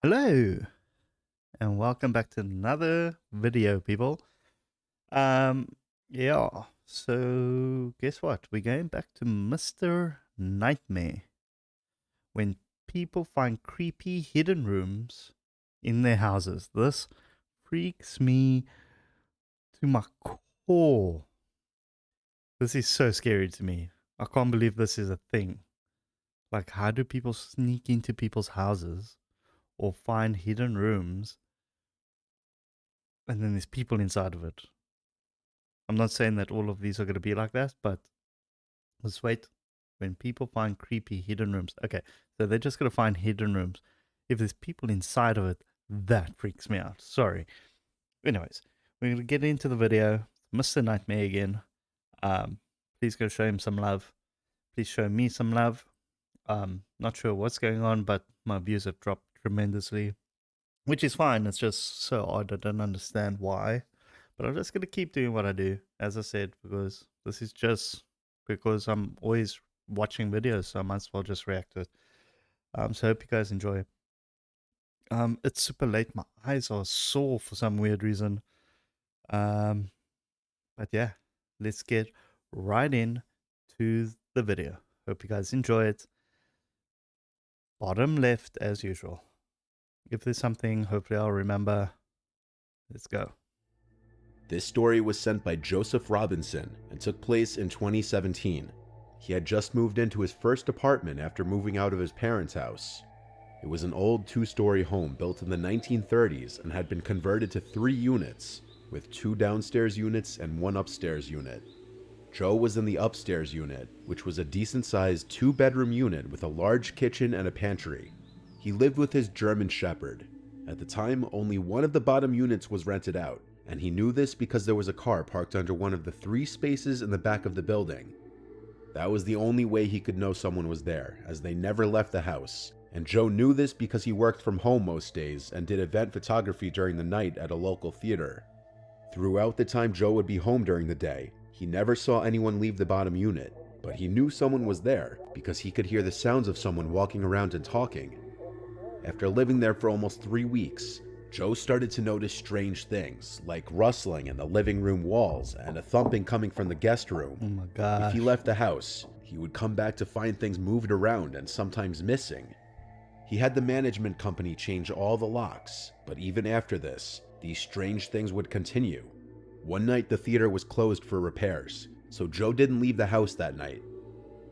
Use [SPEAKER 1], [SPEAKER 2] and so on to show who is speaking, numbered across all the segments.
[SPEAKER 1] Hello and welcome back to another video, people. Yeah, so guess what? We're going back to Mr. Nightmare. When people find creepy hidden rooms in their houses. This freaks me to my core. This is so scary to me. I can't believe this is a thing. Like, how do people sneak into people's houses or find hidden rooms and then there's people inside of it? I'm not saying that all of these are going to be like that, but let's wait. When people find creepy hidden rooms. Okay, so they're just going to find hidden rooms. If there's people inside of it, that freaks me out. Sorry. Anyways, we're going to get into the video. Mr. Nightmare again. Please go show him some love. Please show me some love. Not sure what's going on, but my views have dropped tremendously, which is fine. It's just so odd. I don't understand why. But I'm just going to keep doing what I do, as I said, because this is just because I'm always watching videos, so I might as well just react to it. So I hope you guys enjoy. It's super late. My eyes are sore for some weird reason. But yeah, let's get right in to the video. Hope you guys enjoy it. Bottom left, as usual. If there's something, hopefully I'll remember. Let's go.
[SPEAKER 2] This story was sent by Joseph Robinson and took place in 2017. He had just moved into his first apartment after moving out of his parents' house. It was an old two-story home built in the 1930s and had been converted to 3 units, with 2 downstairs units and 1 upstairs unit. Joe was in the upstairs unit, which was a decent-sized 2-bedroom unit with a large kitchen and a pantry. He lived with his German Shepherd. At the time, only one of the bottom units was rented out, and he knew this because there was a car parked under one of the 3 spaces in the back of the building. That was the only way he could know someone was there, as they never left the house, and Joe knew this because he worked from home most days and did event photography during the night at a local theater. Throughout the time Joe would be home during the day, he never saw anyone leave the bottom unit, but he knew someone was there because he could hear the sounds of someone walking around and talking. After living there for almost 3 weeks, Joe started to notice strange things, like rustling in the living room walls and a thumping coming from the guest room.
[SPEAKER 1] Oh my
[SPEAKER 2] If he
[SPEAKER 1] gosh.
[SPEAKER 2] left the house, he would come back to find things moved around and sometimes missing. He had the management company change all the locks, but even after this, these strange things would continue. One night the theater was closed for repairs, so Joe didn't leave the house that night.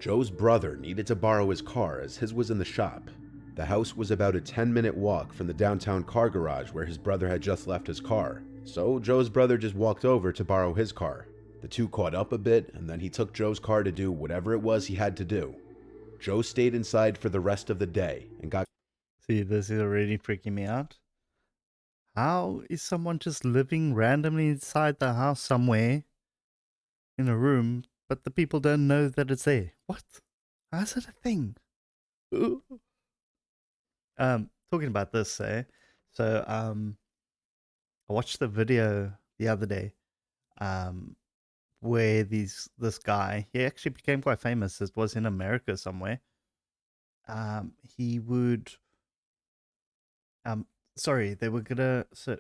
[SPEAKER 2] Joe's brother needed to borrow his car as his was in the shop. The house was about a 10-minute walk from the downtown car garage where his brother had just left his car, so Joe's brother just walked over to borrow his car. The two caught up a bit, and then he took Joe's car to do whatever it was he had to do. Joe stayed inside for the rest of the day and got
[SPEAKER 1] See, this is already freaking me out. How is someone just living randomly inside the house somewhere in a room, but the people don't know that it's there? What? How's it a thing? Ooh. Talking about this, so I watched the video the other day, where this guy, he actually became quite famous. It was in America somewhere. He would um sorry, they were gonna so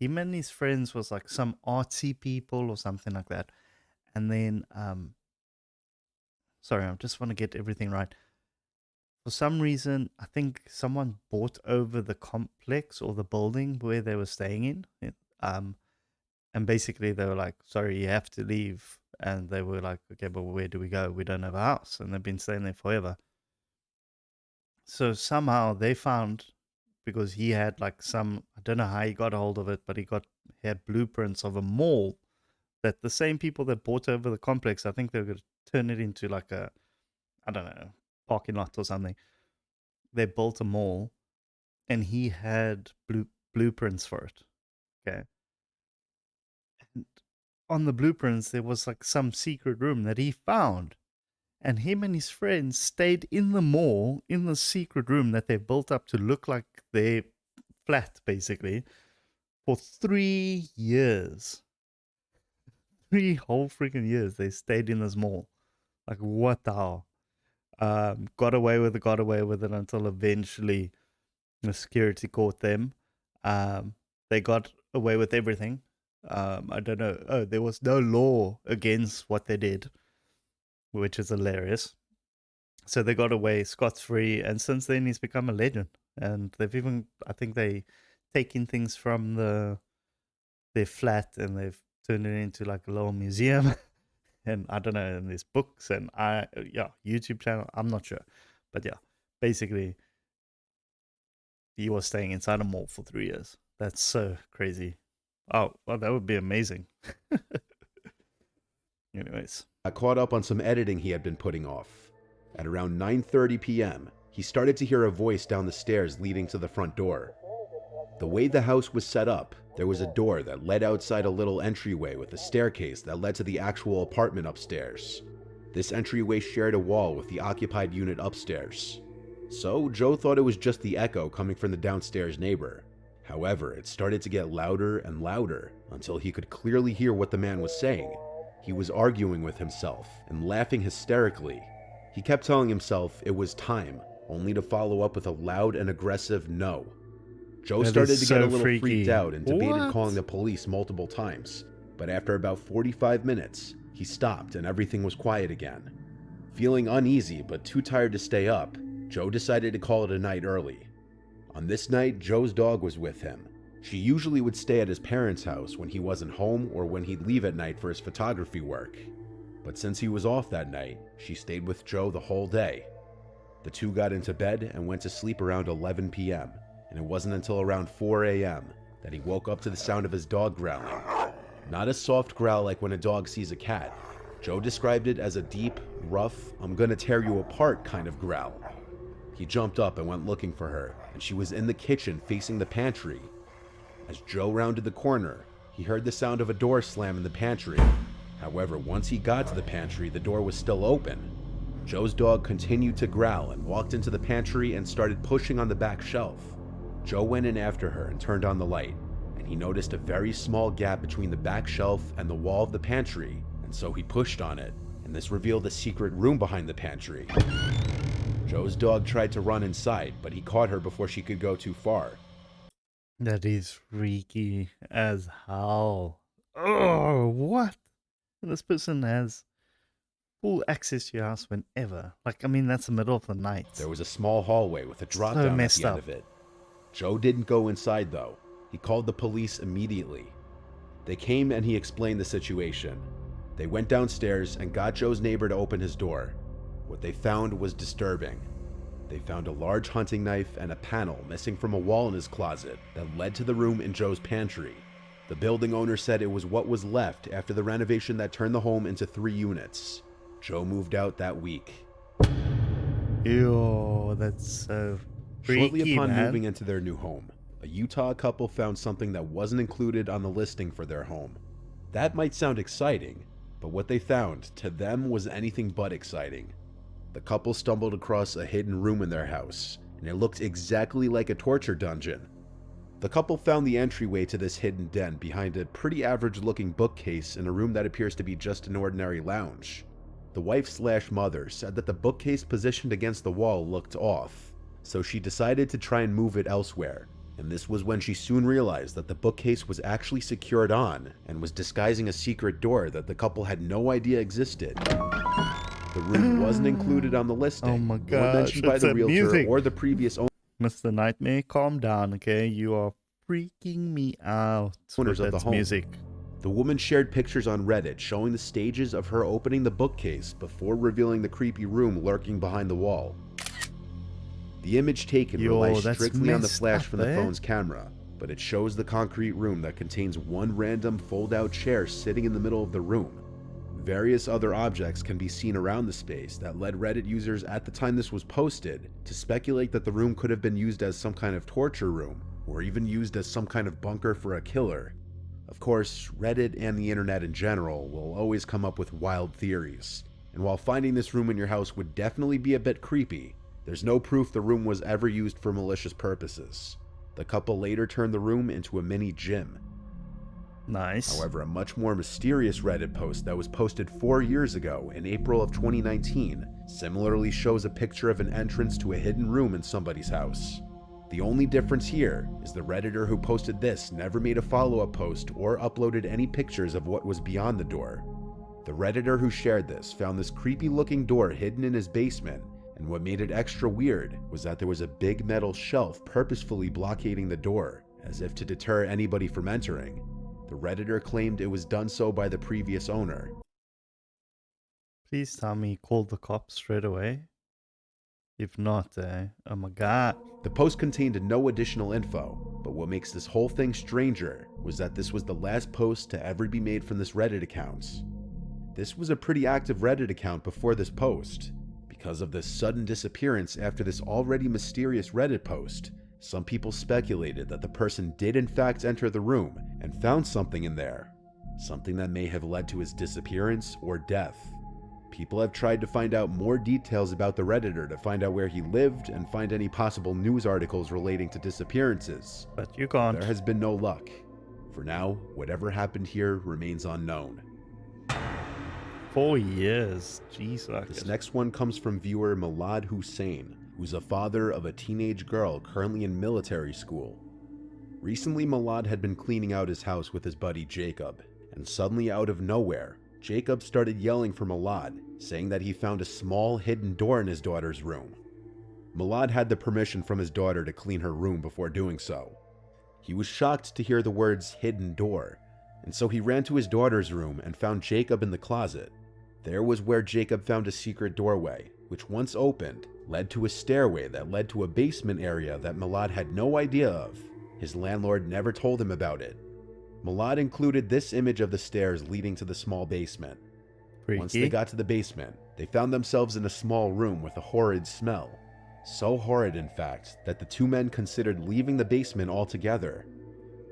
[SPEAKER 1] him and his friends was like some artsy people or something like that. And then sorry, I just want to get everything right. For some reason, I think someone bought over the complex or the building where they were staying in. And basically they were like, sorry, you have to leave. And they were like, okay, but where do we go? We don't have a house. And they've been staying there forever. So somehow they found, because he had like some, I don't know how he got a hold of it, but he had blueprints of a mall that the same people that bought over the complex, I think they were going to turn it into like a, I don't know, parking lot or something. They built a mall and he had blueprints for it. Okay. And on the blueprints, there was like some secret room that he found. And him and his friends stayed in the mall in the secret room that they built up to look like their flat, basically, for 3 years. 3 whole freaking years they stayed in this mall. Like, what the hell? Got away with it until eventually The security caught them. They got away with everything. I don't know. Oh, there was no law against what they did, which is hilarious. So they got away scot-free, and since then he's become a legend. And they've even, I think they taken things from their flat and they've turned it into like a little museum. And I don't know, and there's books and YouTube channel. I'm not sure, but yeah, basically he was staying inside a mall for 3 years. That's so crazy. Oh, well, that would be amazing. Anyways,
[SPEAKER 2] I caught up on some editing he had been putting off. At around 9:30 p.m., he started to hear a voice down the stairs leading to the front door. The way the house was set up, there was a door that led outside a little entryway with a staircase that led to the actual apartment upstairs. This entryway shared a wall with the occupied unit upstairs. So Joe thought it was just the echo coming from the downstairs neighbor. However, it started to get louder and louder until he could clearly hear what the man was saying. He was arguing with himself and laughing hysterically. He kept telling himself it was time, only to follow up with a loud and aggressive no. Joe started to get a little freaked out and debated calling the police multiple times, but after about 45 minutes, he stopped and everything was quiet again. Feeling uneasy but too tired to stay up, Joe decided to call it a night early. On this night, Joe's dog was with him. She usually would stay at his parents' house when he wasn't home or when he'd leave at night for his photography work. But since he was off that night, she stayed with Joe the whole day. The two got into bed and went to sleep around 11 p.m., and it wasn't until around 4 a.m. that he woke up to the sound of his dog growling. Not a soft growl like when a dog sees a cat. Joe described it as a deep, rough, I'm gonna tear you apart kind of growl. He jumped up and went looking for her, and she was in the kitchen facing the pantry. As Joe rounded the corner, he heard the sound of a door slam in the pantry. However, once he got to the pantry, the door was still open. Joe's dog continued to growl and walked into the pantry and started pushing on the back shelf. Joe went in after her and turned on the light, and he noticed a very small gap between the back shelf and the wall of the pantry, and so he pushed on it, and this revealed a secret room behind the pantry. Joe's dog tried to run inside, but he caught her before she could go too far.
[SPEAKER 1] that is freaky as hell. Oh, what? This person has full access to your house whenever. Like, I mean, that's the middle of the night.
[SPEAKER 2] There was a small hallway with a drop down at the end of it. Joe didn't go inside though. He called the police immediately. They came and he explained the situation. They went downstairs and got Joe's neighbor to open his door. What they found was disturbing. They found a large hunting knife and a panel missing from a wall in his closet that led to the room in Joe's pantry. The building owner said it was what was left after the renovation that turned the home into 3 units. Joe moved out that week.
[SPEAKER 1] Ew, that's so freaky,
[SPEAKER 2] Shortly upon
[SPEAKER 1] man.
[SPEAKER 2] moving into their new home, a Utah couple found something that wasn't included on the listing for their home. That might sound exciting, but what they found, to them, was anything but exciting. The couple stumbled across a hidden room in their house, and it looked exactly like a torture dungeon. The couple found the entryway to this hidden den behind a pretty average-looking bookcase in a room that appears to be just an ordinary lounge. The wife/mother said that the bookcase positioned against the wall looked off, so she decided to try and move it elsewhere, and this was when she soon realized that the bookcase was actually secured on and was disguising a secret door that the couple had no idea existed. The room wasn't included on the listing,
[SPEAKER 1] Oh my
[SPEAKER 2] or
[SPEAKER 1] gosh,
[SPEAKER 2] mentioned by
[SPEAKER 1] it's
[SPEAKER 2] the
[SPEAKER 1] that
[SPEAKER 2] realtor
[SPEAKER 1] music.
[SPEAKER 2] or the previous
[SPEAKER 1] Mr. Nightmare, calm down, okay? You are freaking me out
[SPEAKER 2] owners
[SPEAKER 1] with
[SPEAKER 2] of the
[SPEAKER 1] that
[SPEAKER 2] home.
[SPEAKER 1] music.
[SPEAKER 2] The woman shared pictures on Reddit showing the stages of her opening the bookcase before revealing the creepy room lurking behind the wall. The image taken relies strictly on the flash from the phone's camera, but it shows the concrete room that contains one random fold-out chair sitting in the middle of the room. Various other objects can be seen around the space that led Reddit users at the time this was posted to speculate that the room could have been used as some kind of torture room, or even used as some kind of bunker for a killer. Of course, Reddit and the internet in general will always come up with wild theories, and while finding this room in your house would definitely be a bit creepy, there's no proof the room was ever used for malicious purposes. The couple later turned the room into a mini gym.
[SPEAKER 1] Nice.
[SPEAKER 2] However, a much more mysterious Reddit post that was posted 4 years ago in April of 2019 similarly shows a picture of an entrance to a hidden room in somebody's house. The only difference here is the Redditor who posted this never made a follow-up post or uploaded any pictures of what was beyond the door. The Redditor who shared this found this creepy looking door hidden in his basement, and what made it extra weird was that there was a big metal shelf purposefully blockading the door, as if to deter anybody from entering. The Redditor claimed it was done so by the previous owner.
[SPEAKER 1] Please tell me he called the cops straight away. If not, oh my god.
[SPEAKER 2] The post contained no additional info, but what makes this whole thing stranger was that this was the last post to ever be made from this Reddit account. This was a pretty active Reddit account before this post. Because of this sudden disappearance after this already mysterious Reddit post, some people speculated that the person did in fact enter the room and found something in there. Something that may have led to his disappearance or death. People have tried to find out more details about the Redditor to find out where he lived and find any possible news articles relating to disappearances.
[SPEAKER 1] But you can't.
[SPEAKER 2] There has been no luck. For now, whatever happened here remains unknown.
[SPEAKER 1] 4 years. Jeez, like
[SPEAKER 2] This next one comes from viewer Milad Hussein, who's a father of a teenage girl currently in military school. Recently, Milad had been cleaning out his house with his buddy Jacob, and suddenly out of nowhere, Jacob started yelling for Milad, saying that he found a small hidden door in his daughter's room. Milad had the permission from his daughter to clean her room before doing so. He was shocked to hear the words hidden door, and so he ran to his daughter's room and found Jacob in the closet. There was where Jacob found a secret doorway, which once opened, led to a stairway that led to a basement area that Milad had no idea of. His landlord never told him about it. Milad included this image of the stairs leading to the small basement.
[SPEAKER 1] freaky.
[SPEAKER 2] Once they got to the basement, they found themselves in a small room with a horrid smell. So horrid, in fact, that the two men considered leaving the basement altogether.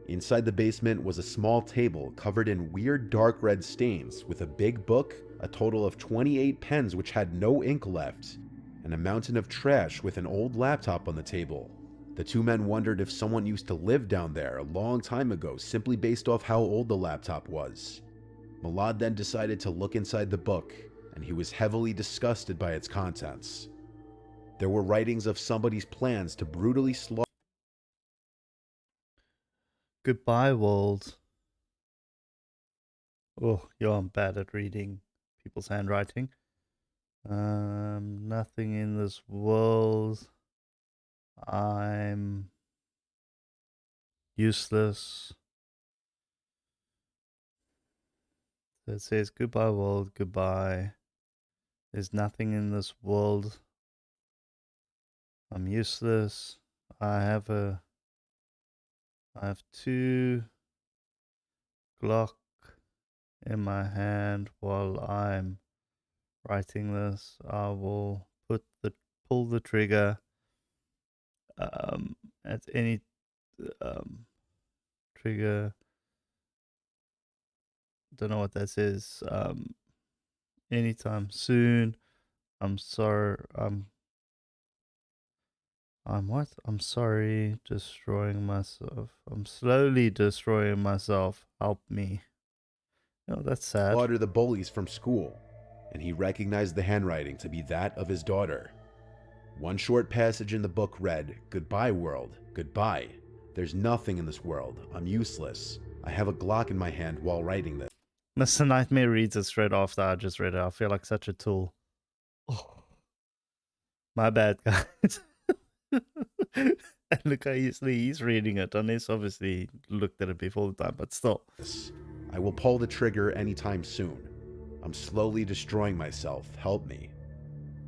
[SPEAKER 2] Inside the basement was a small table covered in weird dark red stains with a big book, a total of 28 pens which had no ink left, and a mountain of trash with an old laptop on the table. The two men wondered if someone used to live down there a long time ago simply based off how old the laptop was. Milad then decided to look inside the book, and he was heavily disgusted by its contents. There were writings of somebody's plans to brutally slaughter.
[SPEAKER 1] Goodbye, world. Oh, I'm bad at reading people's handwriting. Nothing in this world. I'm useless. So it says goodbye, world. Goodbye. There's nothing in this world. I'm useless. I have 2 Glock in my hand while I'm writing this. I will pull the trigger at any trigger. Don't know what that says. Anytime soon. I'm sorry. I'm what? I'm sorry, destroying myself. I'm slowly destroying myself. Help me. That's sad.
[SPEAKER 2] The bullies from school, and he recognized the handwriting to be that of his daughter. One short passage in the book read, "Goodbye, world. Goodbye. There's nothing in this world. I'm useless. I have a Glock in my hand while writing this."
[SPEAKER 1] Mr. Nightmare reads it straight after I just read it. I feel like such a tool. Oh, my bad, guys. And look how easily he's reading it, unless obviously he looked at it before the time, but still.
[SPEAKER 2] I will pull the trigger anytime soon. I'm slowly destroying myself. Help me.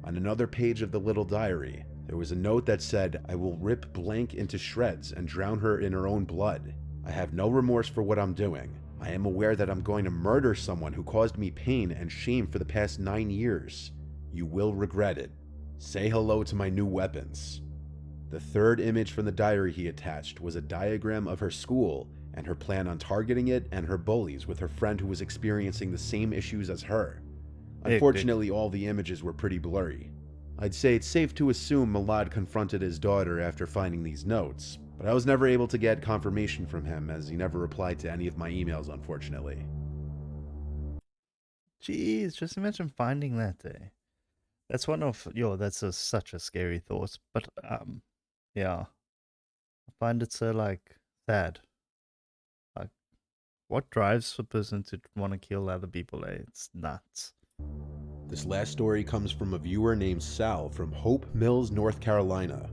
[SPEAKER 2] On another page of the little diary, there was a note that said, "I will rip Blank into shreds and drown her in her own blood. I have no remorse for what I'm doing. I am aware that I'm going to murder someone who caused me pain and shame for the past 9 years. You will regret it. Say hello to my new weapons." The third image from the diary he attached was a diagram of her school and her plan on targeting it and her bullies with her friend who was experiencing the same issues as her. Unfortunately, all the images were pretty blurry. I'd say it's safe to assume Milad confronted his daughter after finding these notes, but I was never able to get confirmation from him as he never replied to any of my emails, unfortunately.
[SPEAKER 1] Jeez, just imagine finding that day. That's one of, that's such a scary thought, but, yeah. I find it so like sad. Like, what drives a person to want to kill other people? It's nuts.
[SPEAKER 2] This last story comes from a viewer named Sal from Hope Mills, North Carolina.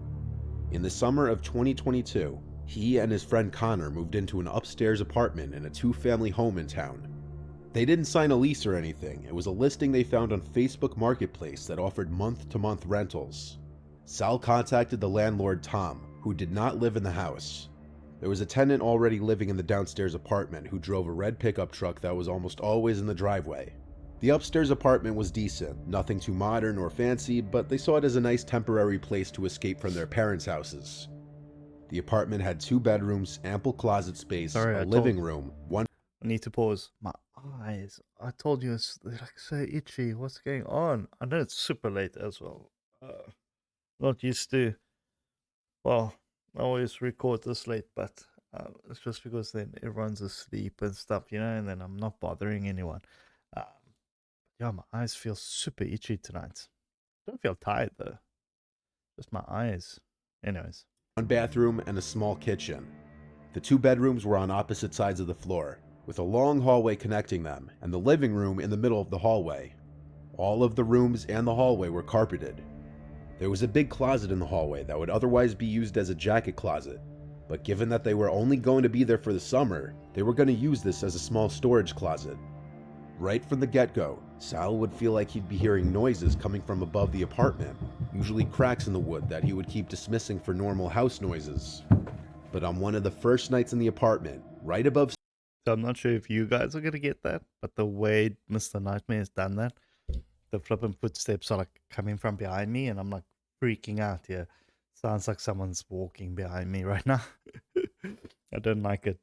[SPEAKER 2] In the summer of 2022, he and his friend Connor moved into an upstairs apartment in a two-family home in town. They didn't sign a lease or anything. It was a listing they found on Facebook Marketplace that offered month-to-month rentals. Sal contacted the landlord Tom, who did not live in the house. There was a tenant already living in the downstairs apartment who drove a red pickup truck that was almost always in the driveway. The upstairs apartment was decent, nothing too modern or fancy, but they saw it as a nice temporary place to escape from their parents' houses. The apartment had 2 bedrooms, ample closet space,
[SPEAKER 1] Sorry,
[SPEAKER 2] a living room, one
[SPEAKER 1] I need to pause. My eyes. I told you they're like so itchy. What's going on? I know it's super late as well. Not used to. Well, I always record this late, but it's just because then everyone's asleep and stuff, and then I'm not bothering anyone. Um, yeah, my eyes feel super itchy tonight. Don't feel tired though. Just my eyes. Anyways.
[SPEAKER 2] bathroom, and a small kitchen. The 2 bedrooms were on opposite sides of the floor, with a long hallway connecting them, and the living room in the middle of the hallway. All of the rooms and the hallway were carpeted. There was a big closet in the hallway that would otherwise be used as a jacket closet, but given that they were only going to be there for the summer, they were going to use this as a small storage closet. Right from the get-go, Sal would feel like he'd be hearing noises coming from above the apartment, usually cracks in the wood that he would keep dismissing for normal house noises. But on one of the first nights in the apartment, right above
[SPEAKER 1] So I'm not sure if you guys are gonna get that, but the way Mr. Nightmare has done that, the flipping footsteps are like coming from behind me, and I'm like freaking out here. Sounds like someone's walking behind me right now. I don't like it.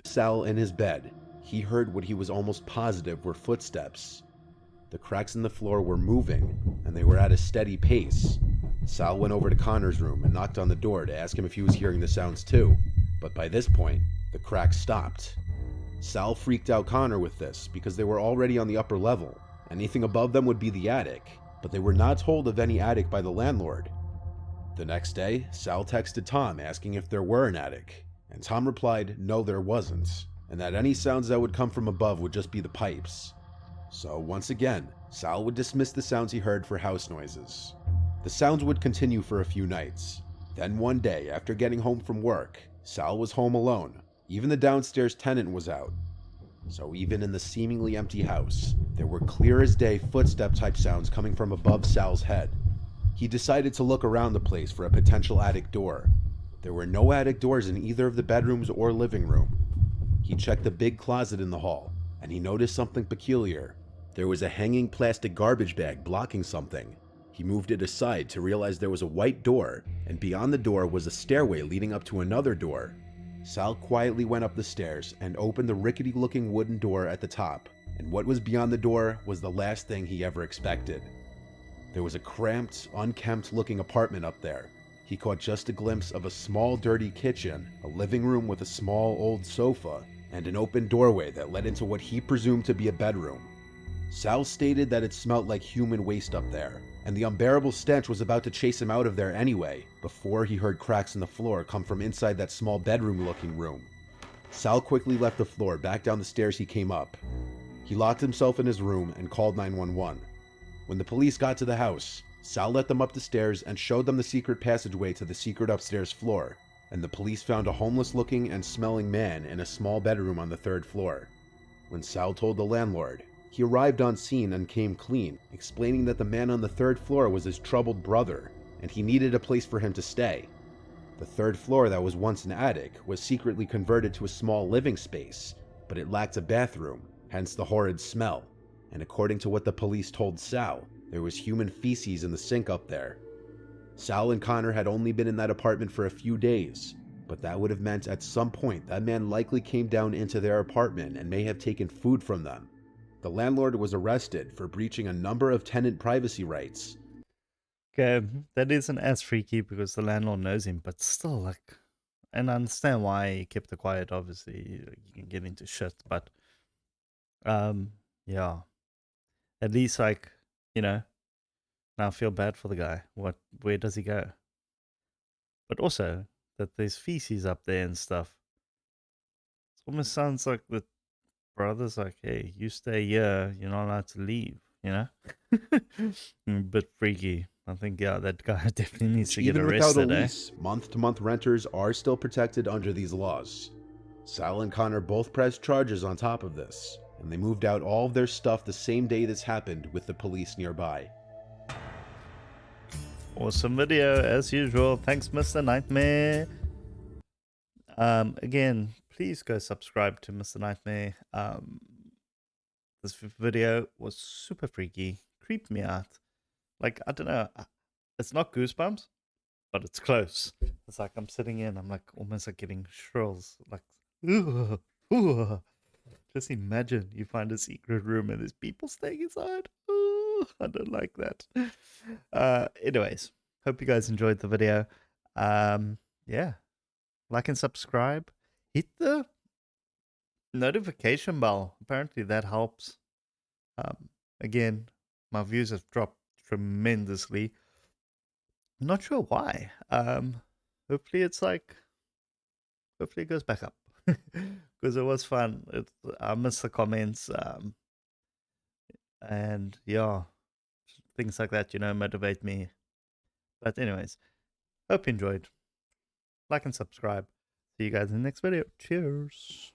[SPEAKER 2] Sal in his bed, he heard what he was almost positive were footsteps. The cracks in the floor were moving, and they were at a steady pace. Sal went over to Connor's room and knocked on the door to ask him if he was hearing the sounds too, but by this point, the cracks stopped. Sal freaked out Connor with this because they were already on the upper level. Anything above them would be the attic, but they were not told of any attic by the landlord. The next day, Sal texted Tom asking if there were an attic, and Tom replied no there wasn't, and that any sounds that would come from above would just be the pipes. So once again, Sal would dismiss the sounds he heard for house noises. The sounds would continue for a few nights. Then one day, after getting home from work, Sal was home alone. Even the downstairs tenant was out. So even in the seemingly empty house, there were clear as day footstep type sounds coming from above Sal's head. He decided to look around the place for a potential attic door. There were no attic doors in either of the bedrooms or living room. He checked the big closet in the hall, and he noticed something peculiar. There was a hanging plastic garbage bag blocking something. He moved it aside to realize there was a white door, and beyond the door was a stairway leading up to another door. Sal quietly went up the stairs and opened the rickety-looking wooden door at the top, and what was beyond the door was the last thing he ever expected. There was a cramped, unkempt-looking apartment up there. He caught just a glimpse of a small, dirty kitchen, a living room with a small, old sofa, and an open doorway that led into what he presumed to be a bedroom. Sal stated that it smelled like human waste up there, and the unbearable stench was about to chase him out of there anyway, before he heard cracks in the floor come from inside that small bedroom-looking room. Sal quickly left the floor back down the stairs he came up. He locked himself in his room and called 911. When the police got to the house, Sal led them up the stairs and showed them the secret passageway to the secret upstairs floor, and the police found a homeless-looking and smelling man in a small bedroom on the 3rd floor. When Sal told the landlord, he arrived on scene and came clean, explaining that the man on the 3rd floor was his troubled brother, and he needed a place for him to stay. The 3rd floor that was once an attic was secretly converted to a small living space, but it lacked a bathroom, hence the horrid smell. And according to what the police told Sal, there was human feces in the sink up there. Sal and Connor had only been in that apartment for a few days, but that would have meant at some point that man likely came down into their apartment and may have taken food from them. The landlord was arrested for breaching a number of tenant privacy rights.
[SPEAKER 1] Okay, that isn't as freaky because the landlord knows him, but still, like, and I understand why he kept it quiet. Obviously, you can get into shit, but yeah, at least like, now I feel bad for the guy. Where does he go? But also, that there's feces up there and stuff. It almost sounds like the brother's like, hey, you stay here, you're not allowed to leave, you know? Bit freaky. I think, yeah, that guy definitely needs
[SPEAKER 2] Which,
[SPEAKER 1] to get
[SPEAKER 2] even without a
[SPEAKER 1] arrested, eh?
[SPEAKER 2] lease, month-to-month renters are still protected under these laws. Sal and Connor both pressed charges on top of this, and they moved out all of their stuff the same day this happened with the police nearby.
[SPEAKER 1] Awesome video, as usual. Thanks, Mr. Nightmare. Again, please go subscribe to Mr. Nightmare. This video was super freaky, creeped me out. Like, I don't know, it's not goosebumps, but it's close. It's like I'm sitting in, I'm like almost like getting shrills, like, ooh, ooh. Just imagine you find a secret room and there's people staying inside. Ooh, I don't like that. Anyways, hope you guys enjoyed the video. Yeah, like and subscribe. Hit the notification bell. Apparently that helps. Again, my views have dropped tremendously. I'm not sure why. Hopefully it's like, hopefully it goes back up because it was fun. I miss the comments. And yeah, things like that, motivate me. But anyways, hope you enjoyed. Like and subscribe. See you guys in the next video. Cheers.